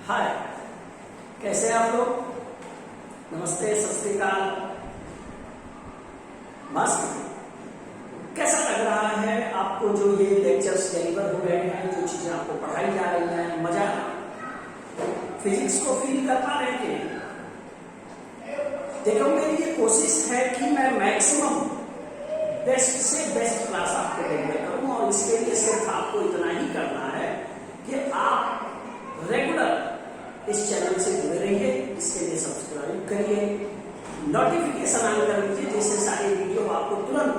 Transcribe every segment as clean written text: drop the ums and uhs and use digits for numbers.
हाय, कैसे हैं आप लोग? नमस्ते, सत श्री अकाल। बस कैसा लग रहा है आपको जो ये लेक्चर्स डिलीवर हो रहे हैं, जो चीजें आपको पढ़ाई जा रही हैं? मजा फिजिक्स को फील कर पा रहे थे? देखो, मेरी ये कोशिश है कि मैं मैक्सिमम बेस्ट से बेस्ट क्लास आपको डिलीवर करूं, और इसके लिए सिर्फ आपको इतना ही करना है कि आप रेगुलर इस चैनल से जुड़े रहिए, इसके लिए सब्सक्राइब करिए, नोटिफिकेशन ऑन कर लीजिए, जिससे सारी वीडियो आपको तुरंत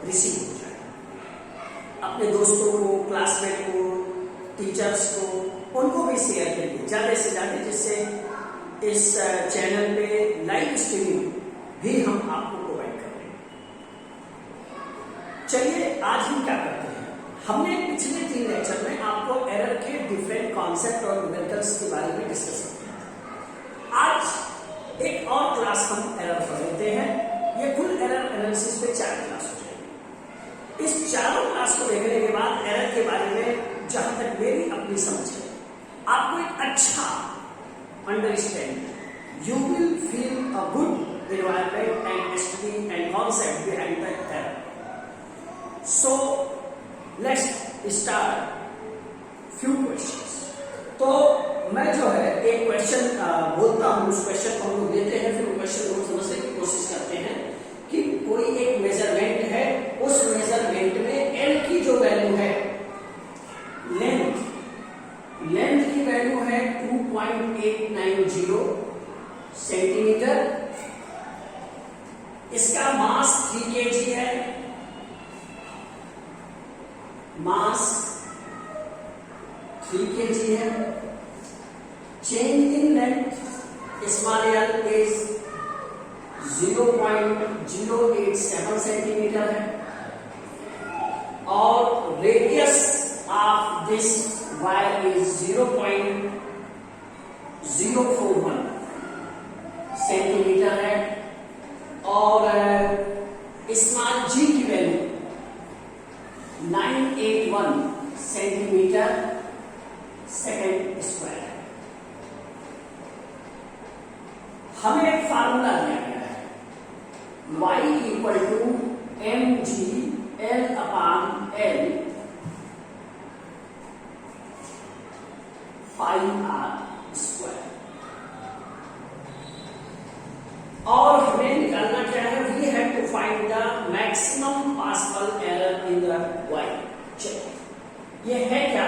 रिसीव हो जाए। अपने दोस्तों को, क्लासमेट को, टीचर्स को, उनको भी शेयर करिए ज्यादा से ज्यादा, जिससे इस चैनल पे लाइव स्ट्रीमिंग भी हम आपको प्रोवाइड कर रहे हैं। चलिए, आज हम क्या करते हैं? हमने पिछले 3 लेक्चर में आपको एरर के डिफरेंट कॉन्सेप्ट और न्यूमेरिकल्स के बारे में डिस्कस किया। आज एक और क्लास हम एरर कर लेते हैं। ये कुल एरर एनालिसिस पे 4 क्लास हो जाएगी। इस चारों क्लास को देखने के बाद एरर के बारे में जहां तक मेरी अपनी समझ है, आपको एक अच्छा understanding, you will feel a good environment and study and concept behind the error. So let's start few questions. तो मैं जो है एक क्वेश्चन बोलता हूं, उस क्वेश्चन को हम लोग लेते हैं, फिर क्वेश्चन को समझने की कोशिश करते हैं कि कोई एक मेजरमेंट है, उस मेजरमेंट में एल की जो वैल्यू है, लेंथ की वैल्यू है 2.890 सेंटीमीटर, इसका मास 3 kg है, मास 3 kg है, change in length small L is 0.087 centimetre है, और radius of this wire is 0.041 centimetre है, और स्मॉल जी की वैल्यू 981 सेंटीमीटर सेकेंड स्क्वायर है। हमें एक फार्मूला दिया गया है, y equal to mg l upon l 5r square, और हमें निकालना क्या है? We have to find the maximum possible error in the y। चलिए, ये है क्या?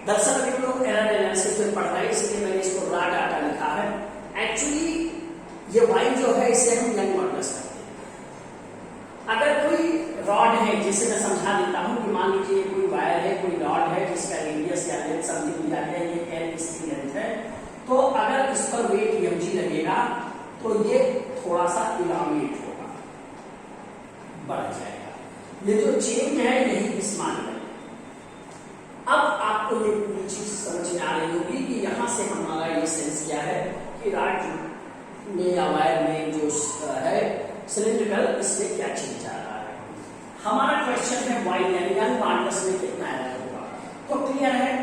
दरअसल हम लोग एरर एनालिसिस में पढ़ रहे हैं, इसलिए मैंने इसको रॉ डाटा लिखा है। एक्चुअली ये y जो है, इसे हम यंग मॉडुलस करते हैं। अगर कोई रॉड है, जिसे मैं समझा देता हूं कि मान लीजिए कोई वायर है, कोई रॉड है जिसका रेडियस या लेंथ समथिंग दिया है, ये l इसकी लेंथ है, तो अगर इस पर वेट mg लगेगा तो ये थोड़ा सा इलामिनेट होगा, बढ़ जाएगा। ये जो चेंज है यही स्मॉल है। अब आपको ये पूरी चीज समझ में आ रही होगी कि यहां से हमारा ये सेंस क्या है कि रॉड में या वायर में जो है सिलिंड्रिकल, इसमें क्या चीज जा रहा है। हमारा क्वेश्चन है y यानी यंग मॉडुलस में कितना एरर होगा। तो क्लियर है,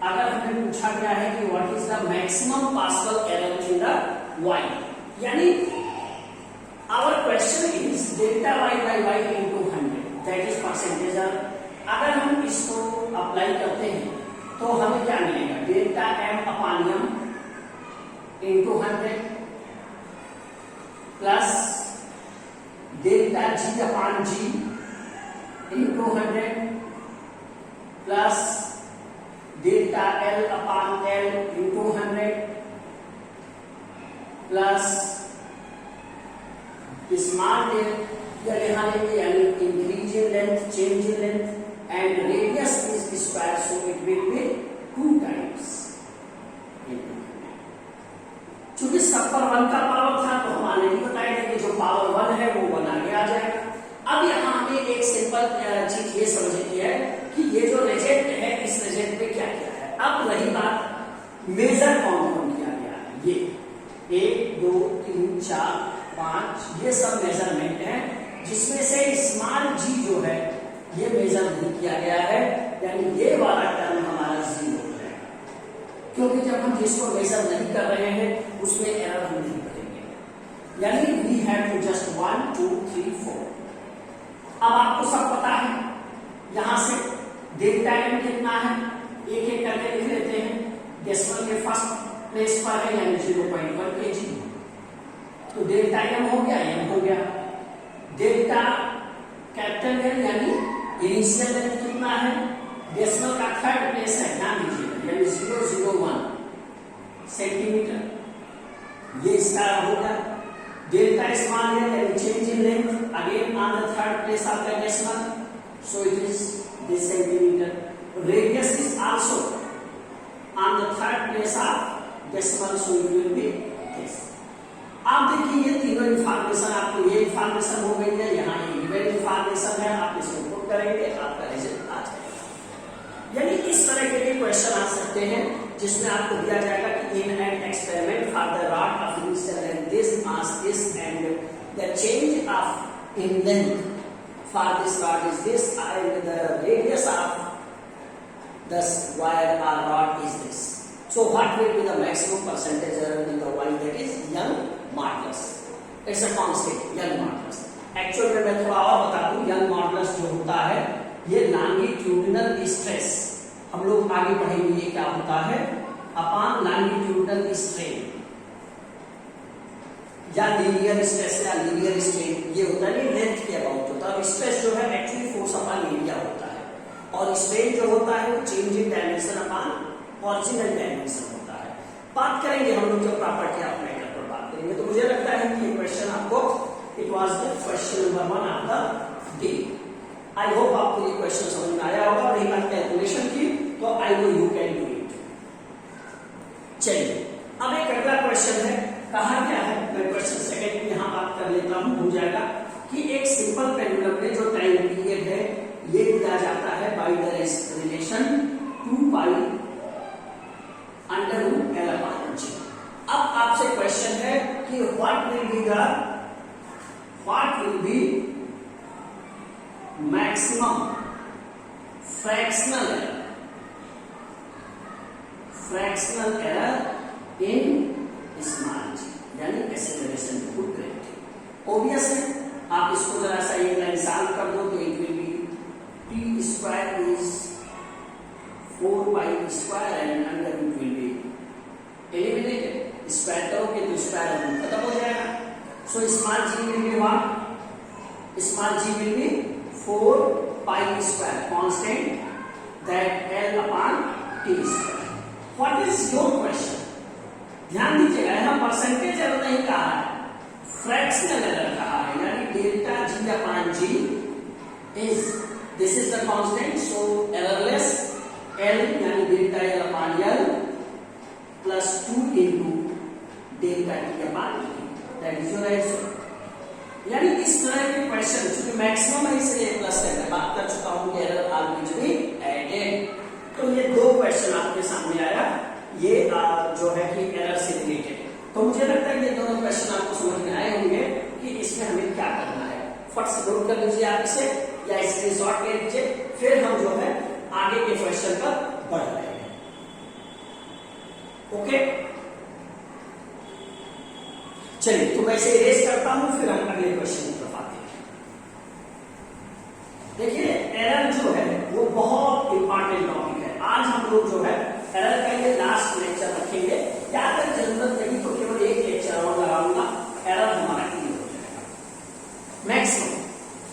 अगर हमें पूछा गया है कि what is the maximum possible error in the y, यानी our question is delta y by y into 100, that is percentage error. अगर हम इसको अप्लाई करते हैं तो हमें क्या मिलेगा? डेल्टा m अपान m into 100 plus delta g अपान g into 100 plus delta l upon l into 100 plus small l या यहाँ लेंगे, यानी increase in length, change in length, and radius is square, so it will B 2 times. चूंकि सब पर 1 का power था, तो हमारे नहीं बताया कि जो पावर 1 है वो 1 आगे आ जाएगा। अब यहाँ हमें एक सिंपल चीज ये समझनी है कि ये जो रिजल्ट है, इस रिजल्ट पे क्या क्या है। अब रही बात मेजर कौन कौन किया गया है, ये 1 2 3 4 5 ये सब मेजरमेंट है, जिसमें से स्मॉल g जो है ये मेजर नहीं किया गया है, यानी ये वाला टर्म हमारा 0 है। क्योंकि जब हम जिसको मेजर नहीं कर रहे हैं उसमें एरर हम नहीं करेंगे, यानी वी हैव टू जस्ट 1 2 3 4। अब आपको सब पता है, यहां से डेल्टा एम कितना है एक एक करके लिख लेते हैं। डेसिमल के फर्स्ट प्लेस पर है यानी 0.1 kg, तो डेल्टा एम हो गया, एम हो गया। डेल्टा कैपिटल एम यानी इनिशियल लेंथ कितना है, डेसिमल का थर्ड प्लेस है, ध्यान दीजिएगा, यानी 001 सेंटीमीटर, ये इसका हो गया। डेल्टा स्मॉल है यानी change in length, again on the third place of the decimal, so it is this centimeter. Radius is also on the third place of decimal, so it will be this. आप देखिए ये तीनों information, आपको ये information हो गई है, यहाँ ये गिवन इंफॉर्मेशन है, आप इसको पुट करेंगे, आपका रिजल्ट आ जाएगा। यानी इस तरह के भी क्वेश्चन आ सकते हैं जिसमें आपको दिया जाएगा कि in an experiment for the rod of initial length this mass this and the change of in length for this rod is this and the radius of this wire or rod is this. So what will be the maximum percentage error in the y, that is Young modulus. It's a constant Young modulus. Actually में मैं थोड़ा और बता दूं, Young modulus जो होता है ये longitudinal stress, हम लोग आगे पढ़ेंगे ये क्या होता है, upon longitudinal strain या लीनियर स्ट्रेस या लीनियर स्ट्रेन, ये होता है लेंथ के अबाउट होता है। स्ट्रेस जो है एक्चुअली फोर्स अपॉन एरिया होता है, और स्ट्रेन जो होता है वो change in dimension upon original dimension होता है। बात करेंगे हम लोग जो प्रॉपर्टी ऑफ मैटर पर बात करेंगे, तो मुझे लगता है कि ये क्वेश्चन आपको, it was the question number 1 of the day. I hope आपको ये क्वेश्चन समझ में आया होगा, और एक कैलकुलेशन की तो I know you can do it. चलिए अब एक अगला क्वेश्चन है, कहा क्या है, मैं क्वेश्चन सेकंड में यहां बात कर लेता हूं, हो जाएगा कि एक सिंपल पेंडुलम में जो टाइम पीरियड है ये दिया जाता है by the relation 2 pi under root L upon G. अब आपसे क्वेश्चन है कि what will be maximum fractional error in small G, यानी एक्सेलरेशन टू ग्रेविटी। ऑब्वियस है, आप इसको जरा सा एक लाइन सॉल्व कर दो तो it will be T square is 4 pi square and under root will be eliminated. Square करोगे तो स्क्वायर रूट खत्म हो जाएगा, so small G will be what, small G will be 4 pi square constant that L upon T square. What is your question, ध्यान दीजिएगा, यहां percentage error नहीं कहा है, फ्रैक्शनल एरर कहा है, यानी delta G upon G is, this is the constant, so errorless L यानी delta L upon L plus 2 into delta T upon T, that is your answer. यानी इस तरह के क्वेश्चन, क्योंकि मैक्सिमम है इसलिए प्लस है, मैं बात कर चुका हूं कि एरर ऑलवेज बी एडेड। तो ये दो क्वेश्चन आपके सामने आया, ये जो है कि एरर से रिलेटेड, तो मुझे लगता है ये दोनों क्वेश्चन आपको समझ में आए होंगे कि इसमें हमें क्या करना है। फट से नोट कर लीजिए आप इसे या स्क्रीनशॉट ले लीजिए, फिर हम जो है आगे के क्वेश्चन पर बढ़ रहे हैं। ओके, चलिए तो मैं इसे इरेज करता हूं, फिर हम अगले क्वेश्चन की तरफ आते हैं। देखिए एरर जो है वो बहुत इंपॉर्टेंट टॉपिक है। आज हम लोग जो है एरर का ये लास्ट लेक्चर रखेंगे, या अगर जरूरत नहीं तो केवल एक लेक्चर और लगाऊंगा, एरर हमारा क्लियर हो जाएगा मैक्सिमम।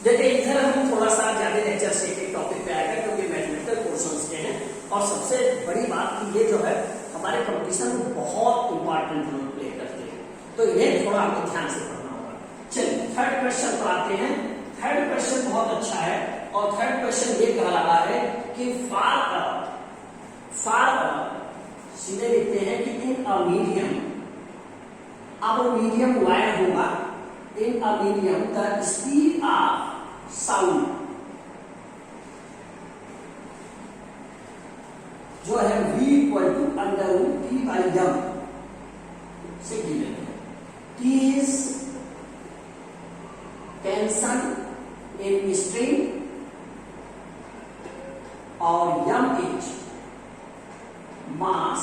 देखिए इधर हम थोड़ा सा ज्यादा लेक्चर से एक टॉपिक पे आएगा क्योंकि मैथमेटिकल पोर्शंस के हैं, और सबसे बड़ी बात कि ये जो है हमारे कंपटीशन में बहुत इंपॉर्टेंट रोल प्ले करते हैं, तो इन्हें थोड़ा आपको ध्यान से पढ़ना होगा। चलिए थर्ड क्वेश्चन पर आते हैं। थर्ड क्वेश्चन बहुत अच्छा है, और थर्ड क्वेश्चन ये कह रहा है कि फार सीधे लिखते हैं कि इन अ मीडियम, अब मीडियम वायर होगा, in a medium the speed of sound जो है v equal to under root T by M से गिवन है। T is tension in string और M is mass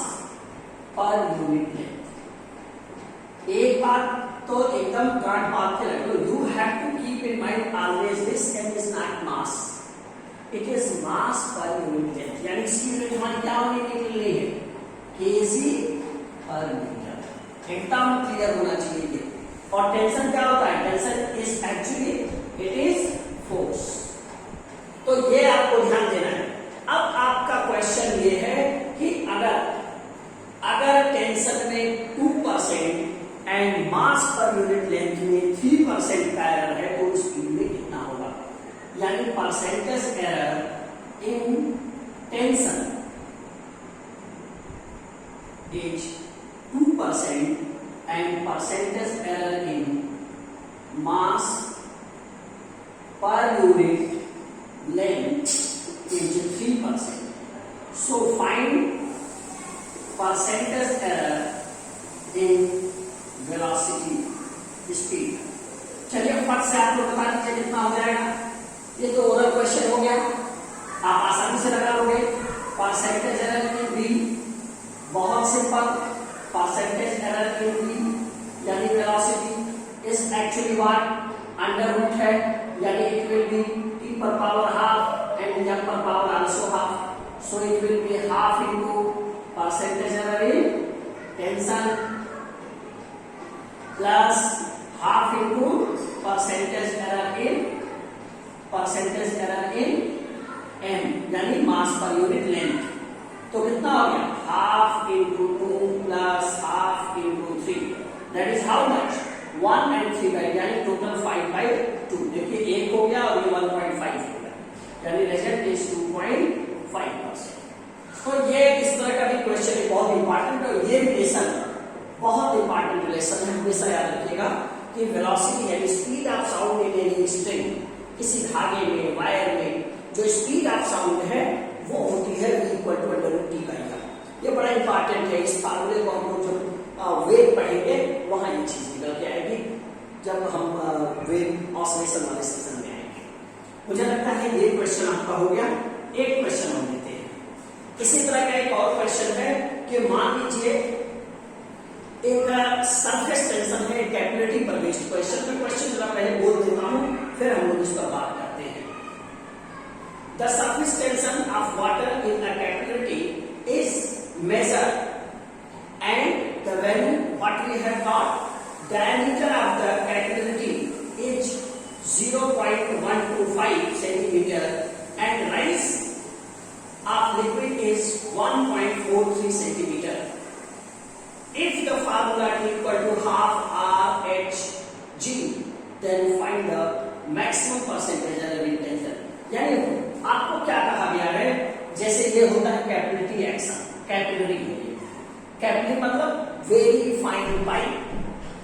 per unit length. एक बात तो एकदम गांठ बात के रख लो, you have to keep in mind always this M is not mass, it is mass per unit length. यानी इसकी यूनिट हमारी क्या होने के लिए है, केजी पर मीटर। एकदम क्लियर होना चाहिए ये। और टेंशन क्या होता है, tension is actually it is force. तो ये आपको ध्यान देना है। अब आपका क्वेश्चन ये है कि अगर टेंशन में 2% and mass per unit length में 3% का एरर है तो स्पीड में कितना होगा। यानी percentage error in tension is 2% and percentage error in mass per unit length is 3%. So find percentage error in velocity speed. चलिए फट से आप लोग बता दीजिए कितना हो जाएगा। ये तो ओरल क्वेश्चन हो गया, आप आसानी से लगा लोगे। परसेंटेज एरर in v बहुत simple, percentage error in v यानी velocity is actually what under root है, यानी it will be t per power half and m per power also half, so it will be half into percentage error in tension plus half into percentage error in m यानी mass per unit length। तो कितना हो गया, half into 2 plus half into 3, that is how much 1 and 3 by, यानी total 5/2। देखिए एक हो गया और ये 1.5 हो गया, यानी रिजल्ट इज 2.5%। तो ये इस तरह का भी क्वेश्चन बहुत इंपॉर्टेंट है। ये रिलेशन बहुत इंपॉर्टेंट रिलेशन है, हमेशा याद रखिएगा कि वेलोसिटी यानी speed of sound in any string, किसी धागे में वायर में जो स्पीड ऑफ साउंड है वो होती है v equal to under root T by R. ये बड़ा इंपॉर्टेंट है, इस फार्मूले को हम लोग जब वेव पढ़ेंगे वहां ये चीज निकल के आएगी, जब हम वेव ऑसिलेशन वाले सेक्शन में आएंगे। मुझे लगता है ये क्वेश्चन आपका हो गया। एक क्वेश्चन हम लेते हैं, इसी तरह का एक और क्वेश्चन है कि मान लीजिए एक सरफेस टेंशन है, कैपिलरी पर बेस्ड क्वेश्चन। मैं क्वेश्चन जरा पहले बोल देता हूं, फिर हम लोग इस पर बात करते हैं। The surface tension of water in a capillary is measured, and the value what we have got, diameter of the capillary is 0.125 centimeter, and rise of liquid is 1.43 centimeter. If the formula is equal to half RH/g, then find the maximum percentage error in tension. यानी आपको क्या कहा गया है, जैसे ये होता है कैपिलरी एक्शन, कैपिलरी मतलब वेरी फाइन पाइप,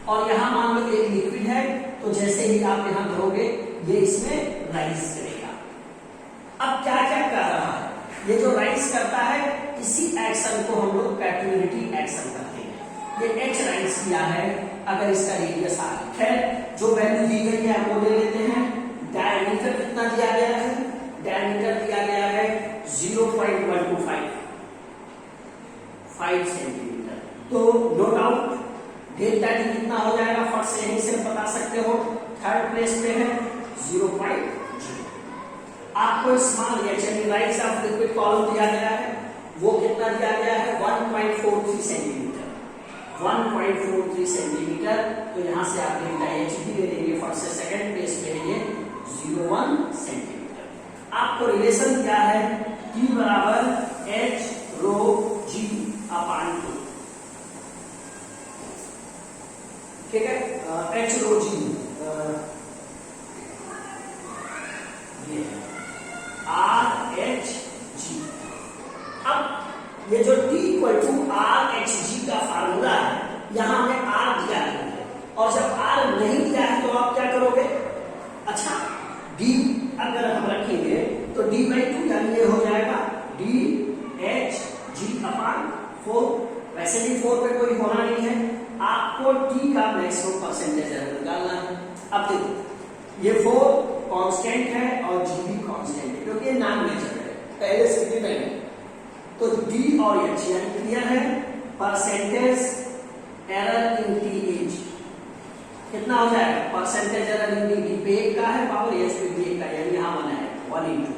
और यहाँ मान लो एक लिक्विड है, तो जैसे ही आप यहाँ करोगे ये इसमें राइज करेगा। अब क्या क्या कर रहा है, ये जो राइज करता है इसी एक्शन को हम लोग कैपिलरी एक्शन करते हैं। ये एच राइज किया है, अगर इसका रेडियस आर है, जो वैल्यू दी गई है वो ले लेते हैं। डायमीटर कितना दिया गया है, डायमीटर दिया गया है 0.125 सेंटीमीटर। तो नो डाउट डेल्टा टी कितना हो जाएगा, फट से यहीं से बता सकते हो, थर्ड प्लेस पे है 0.0। आपको small reaction rise of liquid column दिया गया है, वो कितना दिया गया है 1.43 सेंटीमीटर, 1.43 सेंटीमीटर। तो यहां से आप डेल्टा एच भी ले लेंगे, फट से सेकंड प्लेस पे है ये 0.1 सेंटीमीटर। आपको रिलेशन क्या है, T बराबर H रो G अपान 2, ठीक है। H रो G RH/G। अब ये जो T इक्वल टू RH/G का फार्मूला है, यहां हमें R दिया है, और जब R नहीं दिया है तो आप क्या करोगे, अच्छा D अगर हम रखेंगे तो D/2 यानी ये हो जाएगा DH/G अपान 4। वैसे भी 4 पे कोई होना नहीं है, आपको T का मैक्सिमम परसेंटेज निकालना है। अब देखो ये 4 कांस्टेंट है और G भी कांस्टेंट है, क्योंकि ये नॉन मेजर है, पहले से गिवन है। तो D और H यानी क्लियर है, percentage error in T as कितना हो जाएगा, परसेंटेज एरर इन टी पे का है पावर एच पे बी का, यानी यहाँ बना है 1 into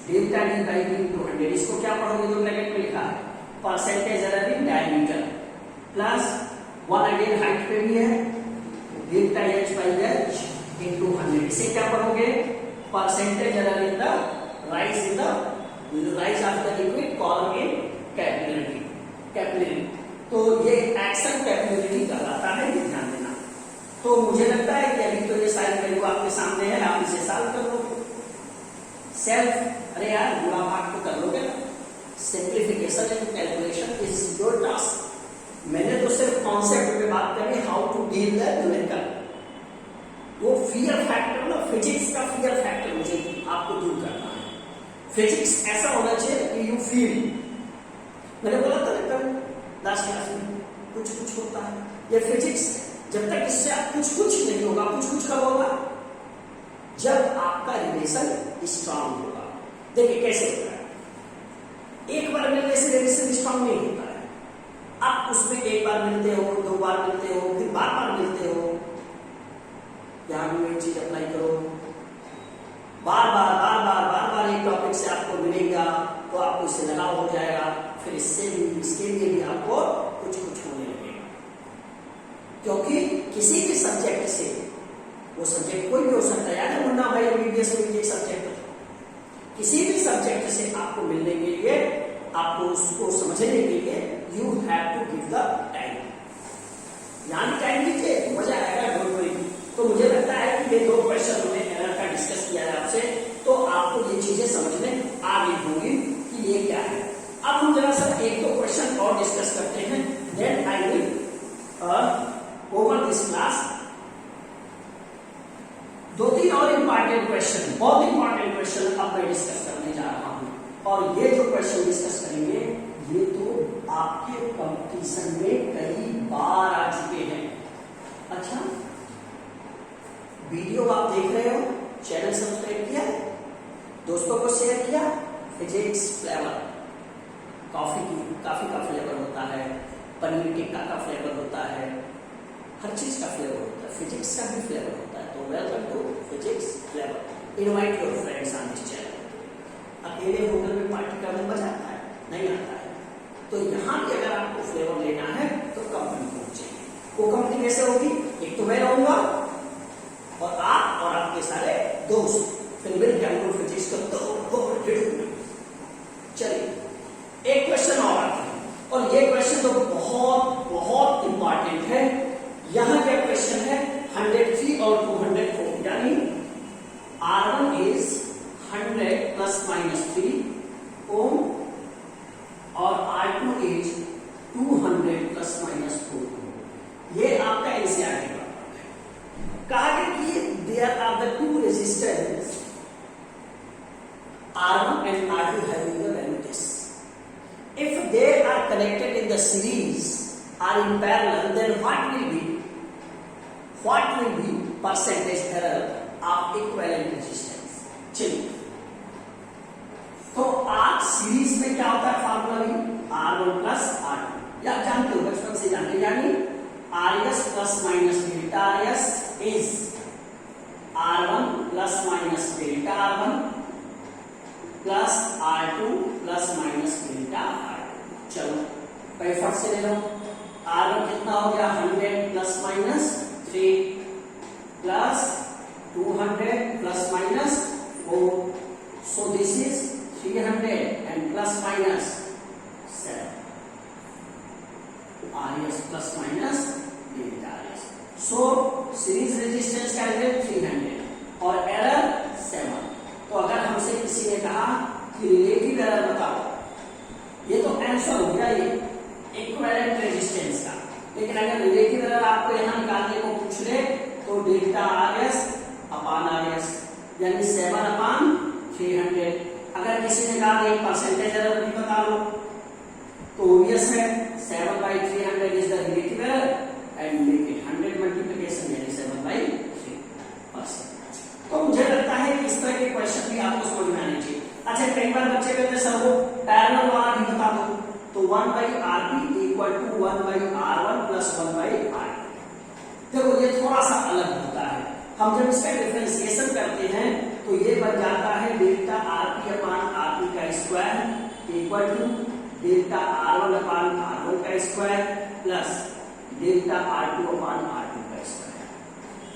delta D by B into 100। इसको क्या पढ़ोगे तो ब्रैकेट में लिखा है percentage error in diameter plus 1 again height पे भी है delta H by H into 100। इसे क्या पढ़ोगे, percentage error in the rise of the liquid column in capillary. तो ये एक्शन कैपिलरी कहलाता है, ये ध्यान देना। तो मुझे लगता है कि अभी तो ये सारी वैल्यू आपके सामने है, आप इसे सॉल्व कर लो सेल्फ। अरे यार गुणा भाग तो कर लोगे ना, simplification and calculation is your task. मैंने तो सिर्फ कॉन्सेप्ट पे बात करी, how to deal the numerical. वो फियर फैक्टर ना, फिजिक्स का फियर फैक्टर मुझे आपको दूर करना है। फिजिक्स ऐसा होना चाहिए कि यू फील, मैंने बोला था ना कल लास्ट क्लास में कुछ कुछ होता है, ये फिजिक्स जब तक इससे कुछ नहीं होगा, कुछ कब होगा, जब आपका रिलेशन स्ट्रांग होगा। देखिए कैसे होता है, एक बार मिलने से रिलेशन स्ट्रांग नहीं होता है। आप उसमें एक बार मिलते हो, 2 बार मिलते हो, फिर बार मिलते हो, यहां भी वही चीज अप्लाई करो, बार बार एक टॉपिक से आपको मिलेगा तो आपको इससे लगाव हो जाएगा, फिर इससे भी इसके लिए भी आपको कुछ होने लगेगा। क्योंकि किसी भी सब्जेक्ट से, वो सब्जेक्ट कोई भी हो सकता है, याद है मुन्ना भाई एमबीबीएस में एक सब्जेक्ट था, किसी भी सब्जेक्ट से आपको मिलने के लिए, आपको उसको समझने के लिए you have to give the time. यानी टाइम दीजिए, मजा आएगा, डोंट वरी। तो मुझे लगता है कि ये 2 क्वेश्चन में एरर का डिस्कस किया है आपसे, तो आपको ये चीजें समझ में आ गई होंगी कि ये क्या है। अब हम जरा सा 1-2 क्वेश्चन और डिस्कस करते हैं, then I will over this class. 2-3 और इंपॉर्टेंट क्वेश्चन, बहुत इंपॉर्टेंट क्वेश्चन अब मैं डिस्कस करने जा रहा हूं। और ये जो क्वेश्चन डिस्कस करेंगे, ये तो आपके कंपटीशन में कई बार आ चुके हैं। अच्छा, वीडियो आप देख रहे हो, चैनल सब्सक्राइब किया, दोस्तों को शेयर किया। फिजिक्स फ्लेवर, कॉफी का फ्लेवर होता है, पनीर टिक्का का फ्लेवर होता है, हर चीज का फ्लेवर होता है, फिजिक्स का भी फ्लेवर होता है। तो welcome to physics flavour. Invite your friends on this channel. अकेले होटल में पार्टी करने मजा आता है, नहीं आता है। तो यहाँ भी अगर आपको फ्लेवर लेना है तो कंपनी पहुंचेगी। वो कंपनी कैसे होगी, एक तो मैं रहूंगा और आप और आपके सारे दोस्त, फिर मिल के फिजिक्स को तो चलिए एक क्वेश्चन और आता है, और ये क्वेश्चन तो बहुत इंपॉर्टेंट है। यहां क्या क्वेश्चन है, 103 और 204, यानी R1 इज 100 प्लस माइनस 3 ओम और R2 इज 200 प्लस माइनस 4 ओम। ये आपका एनसीईआरटी का कहा गया कि there are the 2 resistance R1 and R2 having the value this. If they are connected in the series or in parallel, then what will be percentage error of equivalent resistance? चलिए, तो आप series में क्या होता है formula भी, R1 plus R2, या जानते हो, बचपन से जानते हो, यानी RS plus minus delta RS is R1 plus minus delta R1 plus R2 plus minus delta R2। चलो कई फट से ले लो, R1 कितना हो गया, 100 plus minus 3 plus 200 plus minus 4, so this is 300 and plus minus 7, RS plus minus delta RS। So series resistance क्या है, 300 और एरर 7। तो अगर हमसे किसी ने कहा कि रिलेटिव एरर बताओ, ये तो आंसर हो गया ये इक्विवेलेंट रेजिस्टेंस का, लेकिन अगर रिलेटिव एरर आपको यहां निकालने को पूछ ले तो डेल्टा RS अपान RS, यानी 7/300। अगर किसी ने कहा एक परसेंटेज एरर भी बता लो तो ऑब्वियस है 7/300 is the relative error and make it 100 multiplication, यानी 7/3%। तो मुझे लगता है कि इस तरह के क्वेश्चन भी आपको समझ में आने चाहिए। अच्छा, कई बार बच्चे कहते हैं सर वो पैरेलल वाला भी बता दो, तो 1/RP equal to 1/r1 plus 1/r2। देखो ये थोड़ा सा अलग होता है, हम जब इसका डिफरेंशिएशन करते हैं तो ये बन जाता है डेल्टा rp अपान rp का square equal to delta r1 upon r1 का स्क्वायर प्लस डेल्टा r2 अपान r2 का स्क्वायर।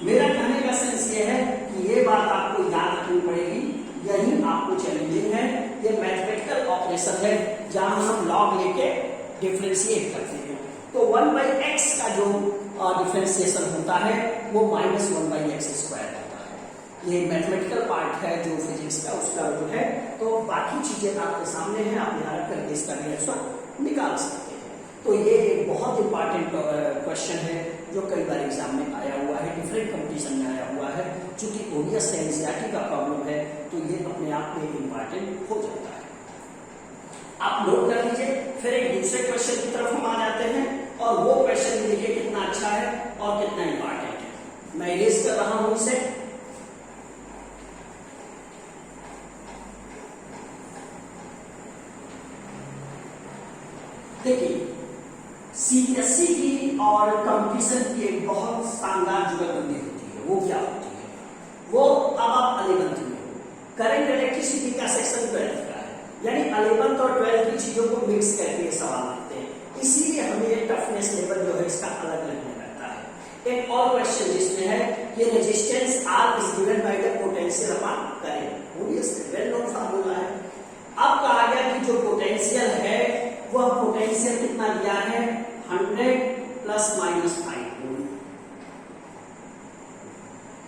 मेरा कहने का सेंस ये है कि ये बात आपको याद रखनी पड़ेगी, यही आपको चैलेंजिंग है। ये मैथमेटिकल ऑपरेशन है जहां हम लॉग लेके डिफरेंशिएट करते हैं। तो 1/x का जो डिफरेंशिएशन होता है वो -1/x स्क्वायर होता है। ये मैथमेटिकल पार्ट है जो फिजिक्स का, उसका जो है। तो बाकी चीजें आपके सामने हैं, आप ध्यान करके इसका रिएक्शन निकाल सकते हैं। तो ये एक बहुत इंपॉर्टेंट क्वेश्चन है जो कई बार एग्जाम में आया हुआ है, डिफरेंट कंपटीशन में आया हुआ है। चूंकि ओबीएस एनसीईआरटी का प्रॉब्लम है तो ये अपने आप में इंपॉर्टेंट हो जाता है। आप नोट कर लीजिए। फिर एक दूसरे क्वेश्चन की तरफ हम आ जाते हैं और वो क्वेश्चन भी देखिए कितना अच्छा है और कितना इंपॉर्टेंट है। मैं इरेज कर रहा हूं इसे। देखिए सीबीएसई की और कंपटीशन की एक बहुत शानदार जुगलबंदी होती है। वो क्या होती है? वो अब आप 11th में हो, करंट इलेक्ट्रिसिटी का सेक्शन 12th का है, यानी 11th और 12th की चीजों को मिक्स करके सवाल आते हैं। इसीलिए हमें ये टफनेस लेवल जो है इसका अलग लगने लगता है। एक और क्वेश्चन जिसमें है कि resistance R is given by the potential upon current, obviously well known formula है। अब कहा गया कि जो पोटेंशियल है वह पोटेंशियल कितना दिया है 100 प्लस माइनस 5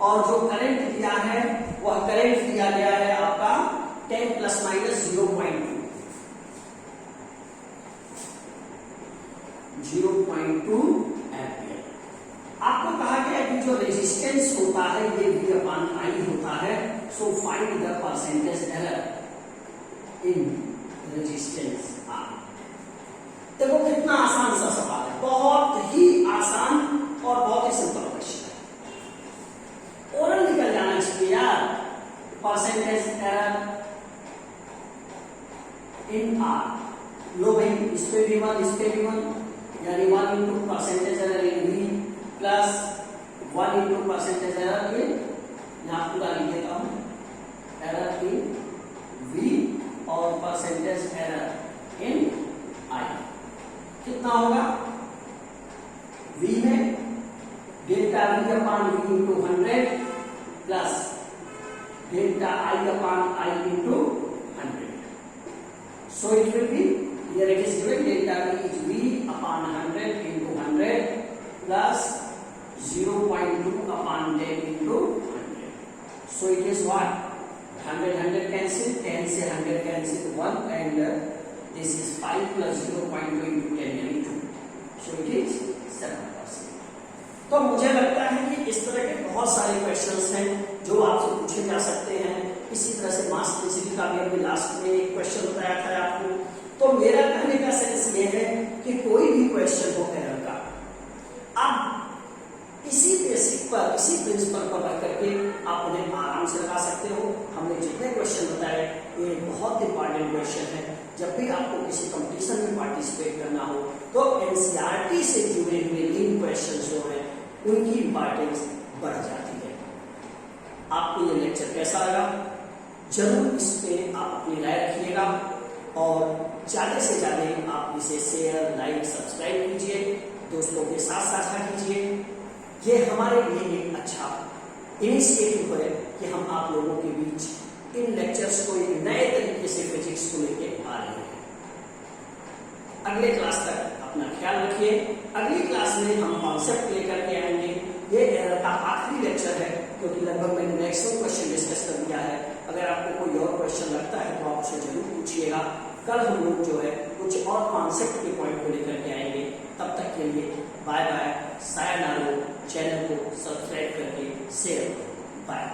और जो करंट दिया है वह करंट दिया गया है आपका 10 प्लस माइनस 0.2 एम्पियर। आपको कहा गया कि जो रेजिस्टेंस होता है ये V अपान I होता है। So find the percentage error in resistance R। देखो कितना आसान सा सवाल है, बहुत ही आसान और बहुत ही सिंपल क्वेश्चन है। ओरल निकल जाना चाहिए यार। परसेंटेज एरर इन R, लो भाई इस पे भी 1 इस पे भी 1, यानी 1 इंटू परसेंटेज एरर इन V plus 1 into percentage error इन, यहां पूरा लिख देता हूं, एरर इन V और परसेंटेज एरर इन I। कितना होगा? V में delta V upon V into 100 plus delta I upon I into 100। So it will B, here it is given delta V is V upon 100 into 100 plus 0.2 upon 10 into 100. So it is what? 100 cancel, 10 से 100 cancel 1 and this is 5 plus 0.2 into 10 यानी 2. So it is 7%. तो मुझे लगता है कि इस तरह के बहुत सारे क्वेश्चंस हैं जो आपसे पूछे जा सकते हैं। इसी तरह से मास डेंसिटी का भी हमने लास्ट में एक क्वेश्चन बताया था आपको। तो मेरा कहने का सेंस ये है कि कोई भी क्वेश्चन हो एरर का, आप इसी बेसिक पर, इसी प्रिंसिपल पर रख करके आप उन्हें आराम से लगा सकते हो। हमने जितने क्वेश्चन बताए ये बहुत इंपॉर्टेंट क्वेश्चन है। जब भी आपको किसी कंपटीशन में पार्टिसिपेट करना हो तो एनसीईआरटी से जुड़े हुए इन क्वेश्चन जो है उनकी इंपॉर्टेंस बढ़ जाती है। आपको ये लेक्चर कैसा लगा? जरूर इस पे आप अपनी राय रखिएगा और ज्यादा से ज्यादा आप इसे शेयर, लाइक, सब्सक्राइब कीजिए, दोस्तों के साथ साझा कीजिए। ये हमारे लिए एक अच्छा इनिशिएटिव है कि हम आप लोगों के बीच इन लेक्चर्स को एक नए तरीके से फिजिक्स को लेके आ रहे हैं। अगले क्लास तक अपना ख्याल रखिए। अगली क्लास में हम कॉन्सेप्ट लेकर के आएंगे। ये एरर का आखिरी लेक्चर है क्योंकि लगभग मैंने मैक्सिमम क्वेश्चन डिस्कस कर दिया है। अगर आपको कोई और क्वेश्चन लगता है तो आप उसे जरूर पूछिएगा। कल हम लोग जो है कुछ और कॉन्सेप्ट के पॉइंट को लेकर के आएंगे। तब तक के लिए बाय बाय, सायनारा। चैनल को सब्सक्राइब करके शेयर करो। बाय।